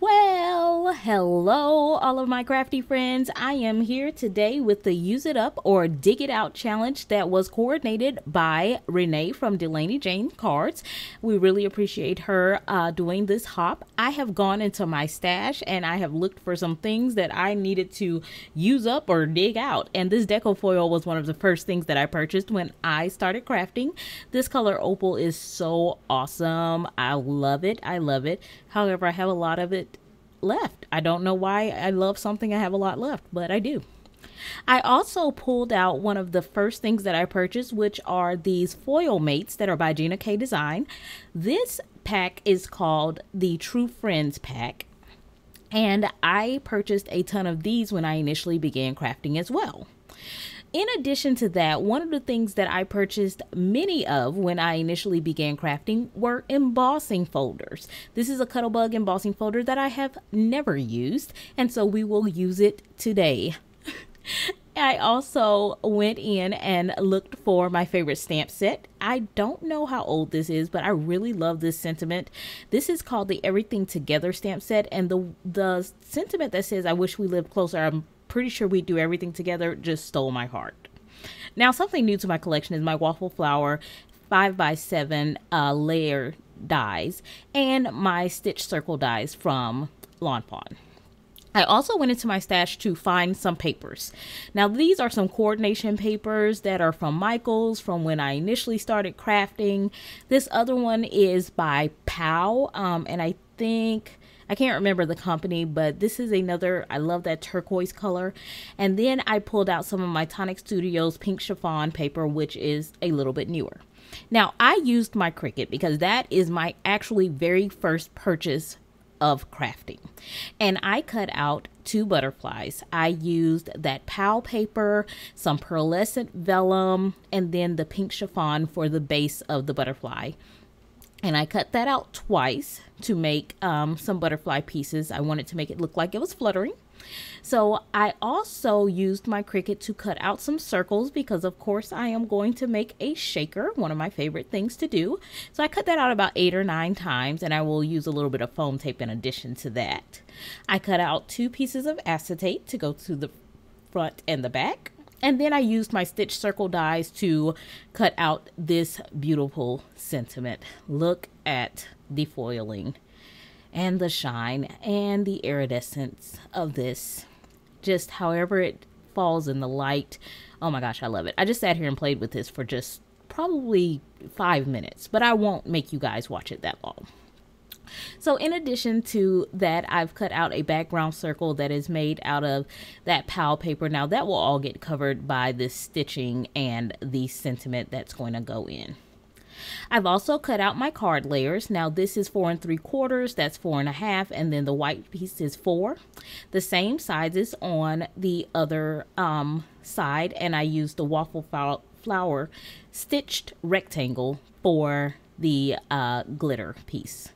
Well, hello, all of my crafty friends. I am here today with the Use It Up or Dig It Out challenge that was coordinated by Renee from Delaney Jane Cards. We really appreciate her doing this hop. I have gone into my stash and I have looked for some things that I needed to use up or dig out. And this Decofoil was one of the first things that I purchased when I started crafting. This color opal is so awesome. I love it. I love it. However, I have a lot of it left. I don't know why I love something I have a lot left, but I do. I also pulled out one of the first things that I purchased, which are these foil mates that are by Ginak Design. This pack is called the True Friends pack, and I purchased a ton of these when I initially began crafting as well. In addition to that, one of the things that I purchased many of when I initially began crafting were embossing folders. This is a Cuttlebug embossing folder that I have never used, and so we will use it today. I also went in and looked for my favorite stamp set. I don't know how old this is, but I really love this sentiment. This is called the Everything Together stamp set, and the sentiment that says, "I wish we lived closer, I'm pretty sure we do everything together," just stole my heart. Now, something new to my collection is my waffle flower 5x7 layer dies and my stitch circle dies from Lawn Fawn. I also went into my stash to find some papers. Now, these are some coordination papers that are from Michaels from when I initially started crafting. This other one is by POW, and I can't remember the company, but this is another, I love that turquoise color. And then I pulled out some of my Tonic Studios pink chiffon paper, which is a little bit newer. Now, I used my Cricut because that is my actually very first purchase of crafting, and I cut out 2 butterflies. I used that POW paper, some pearlescent vellum, and then the pink chiffon for the base of the butterfly. And I cut that out twice to make some butterfly pieces. I wanted to make it look like it was fluttering. So I also used my Cricut to cut out some circles because of course I am going to make a shaker, one of my favorite things to do. So I cut that out about 8 or 9 times, and I will use a little bit of foam tape in addition to that. I cut out 2 pieces of acetate to go to the front and the back. And then I used my stitch circle dies to cut out this beautiful sentiment. Look at the foiling and the shine and the iridescence of this. Just however it falls in the light. Oh my gosh, I love it. I just sat here and played with this for just probably 5 minutes, but I won't make you guys watch it that long. So in addition to that, I've cut out a background circle that is made out of that POW paper. Now that will all get covered by this stitching and the sentiment that's going to go in. I've also cut out my card layers. Now this is 4 3/4, that's 4 1/2, and then the white piece is 4. The same sizes on the other side, and I used the waffle flower stitched rectangle for the glitter piece.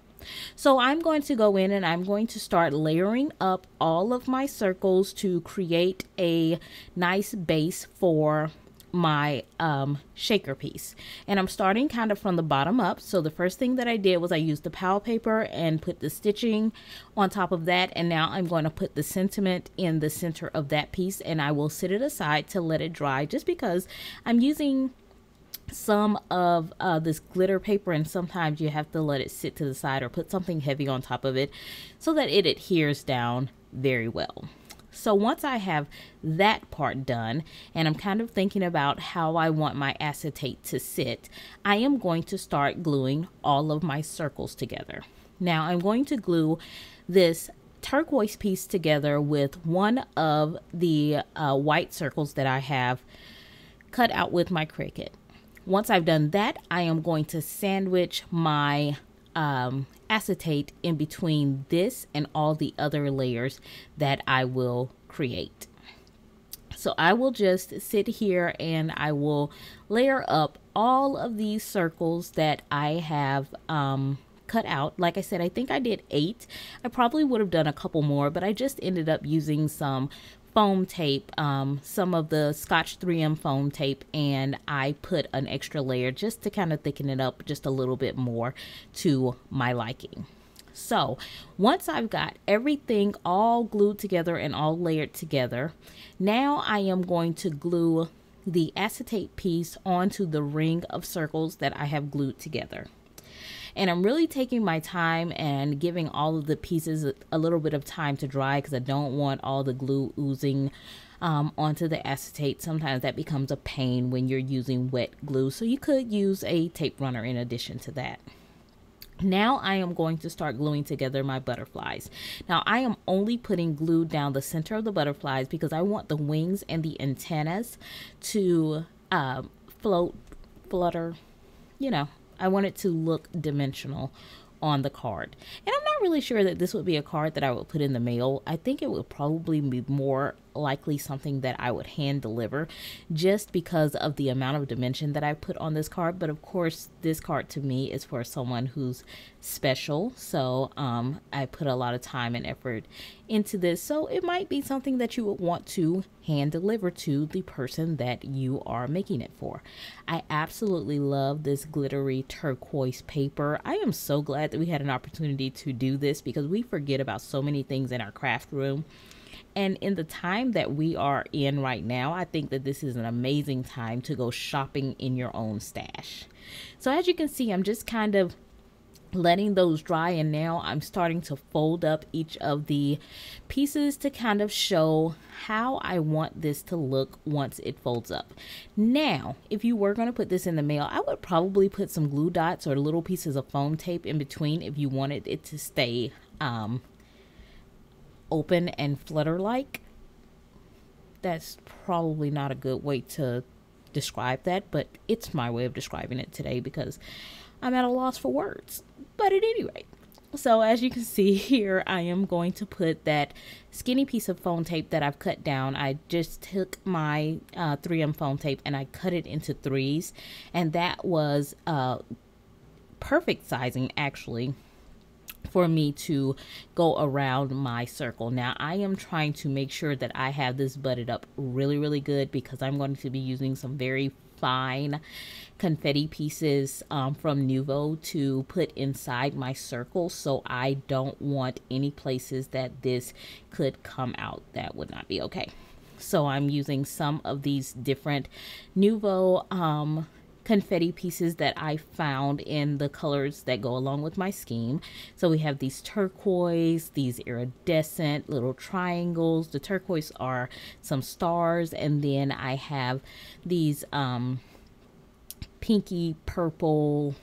So I'm going to go in and I'm going to start layering up all of my circles to create a nice base for my shaker piece. And I'm starting kind of from the bottom up. So the first thing that I did was I used the POW paper and put the stitching on top of that, and now I'm going to put the sentiment in the center of that piece, and I will sit it aside to let it dry, just because I'm using some of this glitter paper, and sometimes you have to let it sit to the side or put something heavy on top of it so that it adheres down very well. So once I have that part done, and I'm kind of thinking about how I want my acetate to sit, I am going to start gluing all of my circles together. Now I'm going to glue this turquoise piece together with one of the white circles that I have cut out with my Cricut. Once I've done that, I am going to sandwich my acetate in between this and all the other layers that I will create. So I will just sit here and I will layer up all of these circles that I have cut out. Like I said, I think I did 8. I probably would have done a couple more, but I just ended up using some foam tape, some of the Scotch 3M foam tape, and I put an extra layer just to kind of thicken it up just a little bit more to my liking. So once I've got everything all glued together and all layered together, now I am going to glue the acetate piece onto the ring of circles that I have glued together. And I'm really taking my time and giving all of the pieces a little bit of time to dry, because I don't want all the glue oozing onto the acetate. Sometimes that becomes a pain when you're using wet glue, so you could use a tape runner in addition to that. Now I am going to start gluing together my butterflies. Now I am only putting glue down the center of the butterflies because I want the wings and the antennas to flutter, you know, I want it to look dimensional on the card. And I'm not really sure that this would be a card that I would put in the mail. I think it would probably be more likely something that I would hand deliver, just because of the amount of dimension that I put on this card. But of course, this card to me is for someone who's special, so I put a lot of time and effort into this, so it might be something that you would want to hand deliver to the person that you are making it for. I absolutely love this glittery turquoise paper. I am so glad that we had an opportunity to do this, because we forget about so many things in our craft room. And in the time that we are in right now, I think that this is an amazing time to go shopping in your own stash. So as you can see, I'm just kind of letting those dry, and now I'm starting to fold up each of the pieces to kind of show how I want this to look once it folds up. Now, if you were going to put this in the mail, I would probably put some glue dots or little pieces of foam tape in between if you wanted it to stay open and flutter like. That's probably not a good way to describe that, but it's my way of describing it today because I'm at a loss for words. But at any rate, so as you can see here, I am going to put that skinny piece of foam tape that I've cut down. I just took my 3M foam tape and I cut it into threes, and that was perfect sizing actually for me to go around my circle. Now I am trying to make sure that I have this butted up really good, because I'm going to be using some very fine confetti pieces from Nuvo to put inside my circle, so I don't want any places that this could come out. That would not be okay. So I'm using some of these different Nuvo confetti pieces that I found in the colors that go along with my scheme. So we have these turquoise, these iridescent little triangles. The turquoise are some stars, and then I have these pinky purple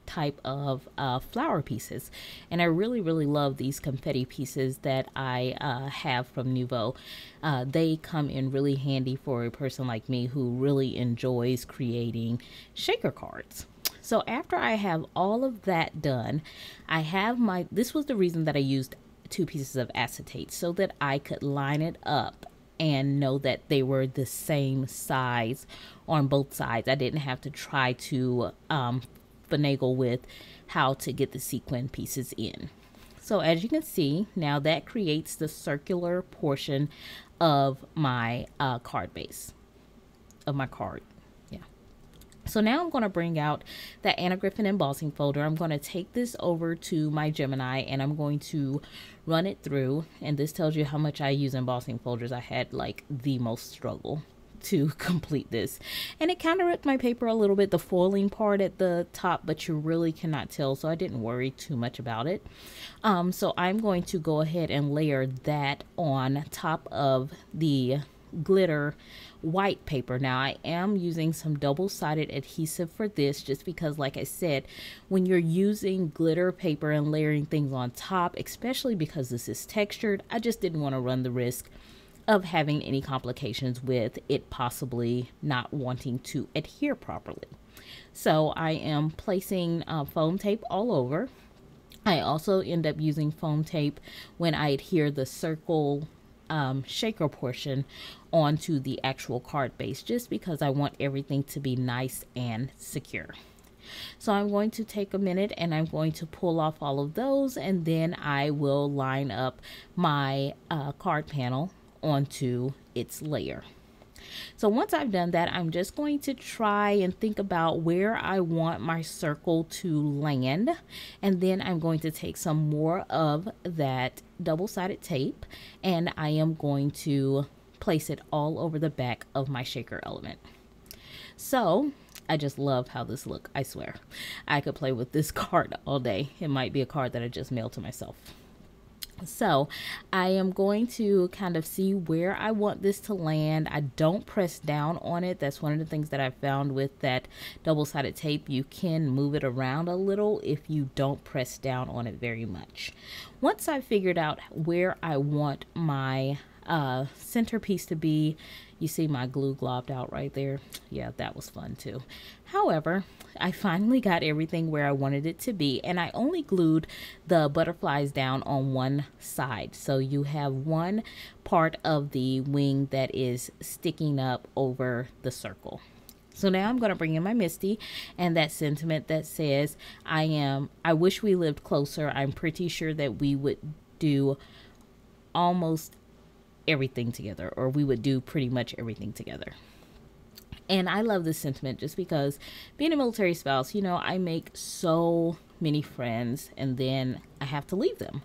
type of flower pieces, and I really love these confetti pieces that I have from Nuvo. They come in really handy for a person like me who really enjoys creating shaker cards. So after I have all of that done, I have this was the reason that I used 2 pieces of acetate, so that I could line it up and know that they were the same size on both sides. I didn't have to try to finagle with how to get the sequin pieces in. So as you can see, now that creates the circular portion of my card base, of my card. Yeah. So now I'm going to bring out the Anna Griffin embossing folder. I'm going to take this over to my Gemini and I'm going to run it through. And this tells you how much I use embossing folders. I had like the most struggle to complete this, and it kind of ripped my paper a little bit, the foiling part at the top, but you really cannot tell, so I didn't worry too much about it. So I'm going to go ahead and layer that on top of the glitter white paper. Now I am using some double-sided adhesive for this, just because, like I said, when you're using glitter paper and layering things on top, especially because this is textured, I just didn't want to run the risk of having any complications with it possibly not wanting to adhere properly. So I am placing foam tape all over. I also end up using foam tape when I adhere the circle shaker portion onto the actual card base, just because I want everything to be nice and secure. So I'm going to take a minute and I'm going to pull off all of those, and then I will line up my card panel onto its layer. So once I've done that, I'm just going to try and think about where I want my circle to land. And then I'm going to take some more of that double-sided tape and I am going to place it all over the back of my shaker element. So I just love how this looks. I swear I could play with this card all day. It might be a card that I just mailed to myself. So I am going to kind of see where I want this to land. I don't press down on it. That's one of the things that I found with that double-sided tape. You can move it around a little if you don't press down on it very much. Once I figured out where I want my centerpiece to be, you see my glue globbed out right there. Yeah, that was fun too. However, I finally got everything where I wanted it to be, and I only glued the butterflies down on one side. So you have one part of the wing that is sticking up over the circle. So now I'm going to bring in my Misty and that sentiment that says, I wish we lived closer. I'm pretty sure that we would do almost everything together, or we would do pretty much everything together. And I love this sentiment just because being a military spouse, you know, I make so many friends and then I have to leave them.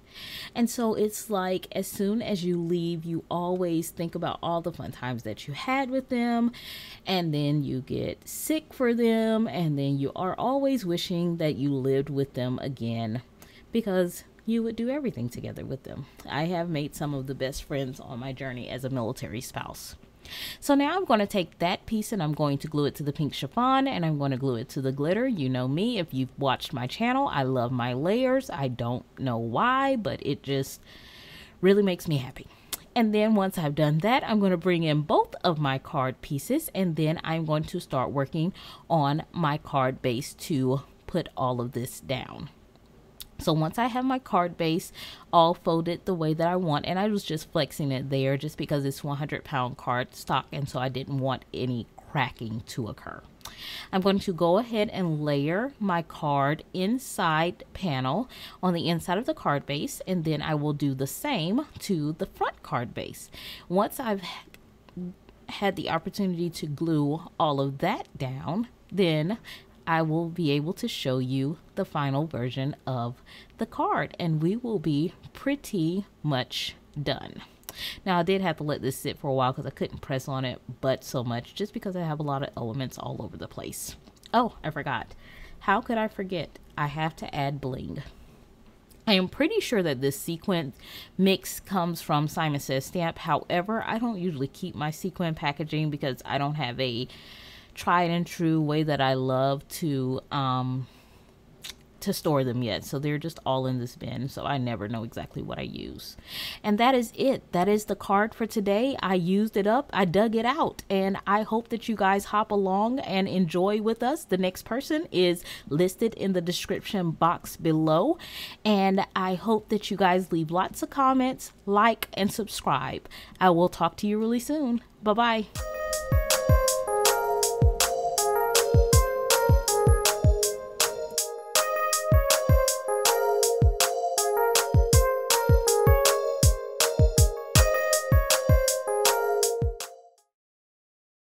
And so it's like as soon as you leave, you always think about all the fun times that you had with them, and then you get sick for them, and then you are always wishing that you lived with them again because you would do everything together with them. I have made some of the best friends on my journey as a military spouse. So now I'm going to take that piece and I'm going to glue it to the pink chiffon, and I'm going to glue it to the glitter. You know me, if you've watched my channel, I love my layers. I don't know why, but it just really makes me happy. And then once I've done that, I'm going to bring in both of my card pieces, and then I'm going to start working on my card base to put all of this down. So once I have my card base all folded the way that I want, and I was just flexing it there just because it's 100-pound card stock, and so I didn't want any cracking to occur. I'm going to go ahead and layer my card inside panel on the inside of the card base, and then I will do the same to the front card base. Once I've had the opportunity to glue all of that down, then I will be able to show you the final version of the card, and we will be pretty much done. Now I did have to let this sit for a while because I couldn't press on it but so much, just because I have a lot of elements all over the place. Oh, I forgot. How could I forget? I have to add bling. I am pretty sure that this sequin mix comes from Simon Says Stamp. However, I don't usually keep my sequin packaging because I don't have a tried and true way that I love to store them yet. So they're just all in this bin, so I never know exactly what I use. And that is it. That is the card for today. I used it up, I dug it out, and I hope that you guys hop along and enjoy with us. The next person is listed in the description box below, and I hope that you guys leave lots of comments, like, and subscribe. I will talk to you really soon. Bye bye.